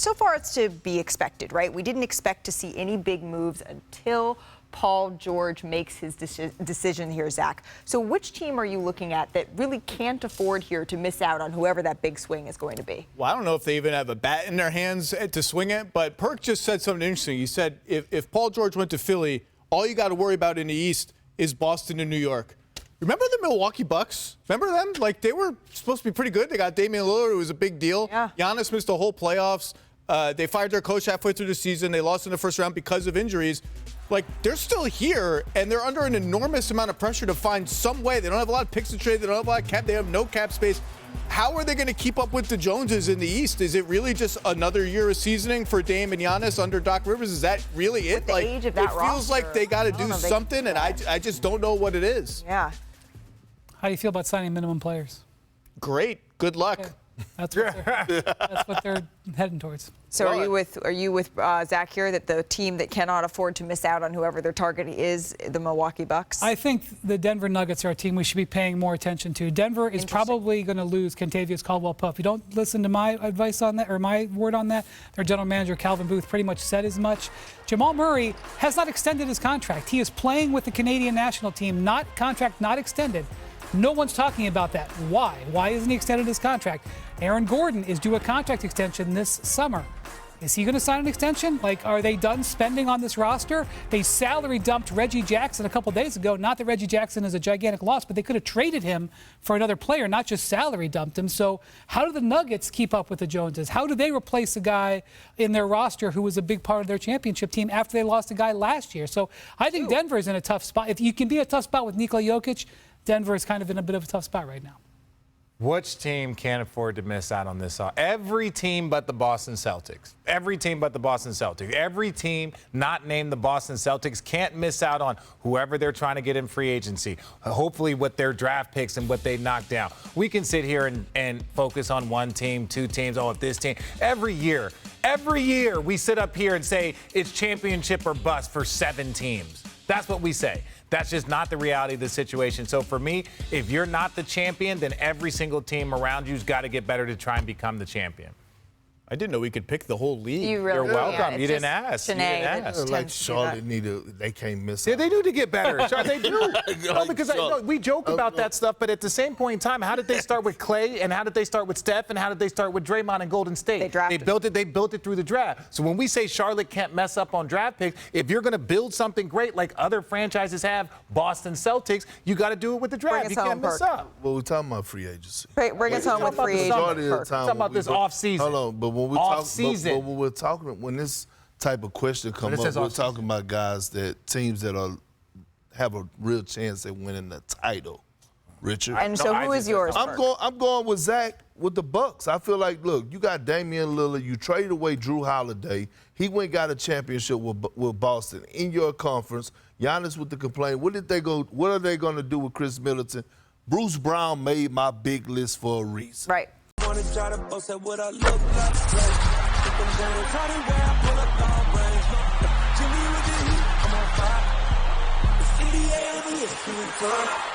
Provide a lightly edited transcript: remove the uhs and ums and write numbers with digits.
so far it's to be expected, right? We didn't expect to see any big moves until Paul George makes his decision here, Zach. So which team are you looking at that really can't afford here to miss out on whoever that big swing is going to be? Well, I don't know if they even have a bat in their hands to swing it, but Perk just said something interesting. He said if Paul George went to Philly, all you got to worry about in the East is Boston and New York. Remember the Milwaukee Bucks? Remember them? Like, they were supposed to be pretty good. They got Damian Lillard. It was a big deal. Yeah. Giannis missed the whole playoffs. They fired their coach halfway through the season. They lost in the first round because of injuries. Like, they're still here, and they're under an enormous amount of pressure to find some way. They don't have a lot of picks to trade. They don't have a lot of cap. They have no cap space. How are they going to keep up with the Joneses in the East? Is it really just another year of seasoning for Dame and Giannis under Doc Rivers? Is that really it? With the age of that it feels roster, like they got to do something, and I just don't know what it is. Yeah. How do you feel about signing minimum players? Great. Good luck. Okay. That's what they're heading towards. So are you with Zach here that the team that cannot afford to miss out on whoever their target is the Milwaukee Bucks? I think the Denver Nuggets are a team we should be paying more attention to. Denver is probably going to lose Kentavious Caldwell-Pope. You don't listen to my advice on that or my word on that. Their general manager Calvin Booth pretty much said as much. Jamal Murray has not extended his contract. He is playing with the Canadian national team, contract not extended. No one's talking about that. Why? Why isn't he extended his contract? Aaron Gordon is due a contract extension this summer. Is he going to sign an extension? Like, are they done spending on this roster? They salary dumped Reggie Jackson a couple days ago. Not that Reggie Jackson is a gigantic loss, but they could have traded him for another player, not just salary dumped him. So how do the Nuggets keep up with the Joneses? How do they replace a guy in their roster who was a big part of their championship team after they lost a guy last year? So I think Denver is in a tough spot. If you can be in a tough spot with Nikola Jokic, Denver is kind of in a bit of a tough spot right now. Which team can't afford to miss out on this? Every team but the Boston Celtics. Every team but the Boston Celtics. Every team not named the Boston Celtics can't miss out on whoever they're trying to get in free agency, hopefully with their draft picks and what they knock down. We can sit here and focus on one team, two teams, if this team. Every year we sit up here and say it's championship or bust for 7 teams. That's what we say. That's just not the reality of the situation. So for me, if you're not the champion, then every single team around you's got to get better to try and become the champion. I didn't know we could pick the whole league. You're welcome. You didn't ask. Like Charlotte they can't miss out. Yeah, they need to get better. They do. No, because we joke about that stuff, but at the same point in time, how did they start with Clay, and how did they start with Steph, and how did they start with Draymond and Golden State? They built it through the draft. So when we say Charlotte can't mess up on draft picks, if you're going to build something great like other franchises have, Boston Celtics, you got to do it with the draft. You can't mess up. Well, we're talking about free agency. Bring us home with free agency. Talking about this offseason. Hold on, but when this type of question comes up, we're talking about teams that have a real chance at winning the title. Richard. And so who is yours? I'm going with Zach with the Bucks. I feel like, look, you got Damian Lillard. You traded away Drew Holiday. He went and got a championship with Boston in your conference. Giannis with the complaint. What are they going to do with Chris Middleton? Bruce Brown made my big list for a reason. Right. Wanna try to boast at what I look like. If I'm going try to wear, I pull up long range. Jimmy with the heat, I'm on fire. It's NBA, I'm a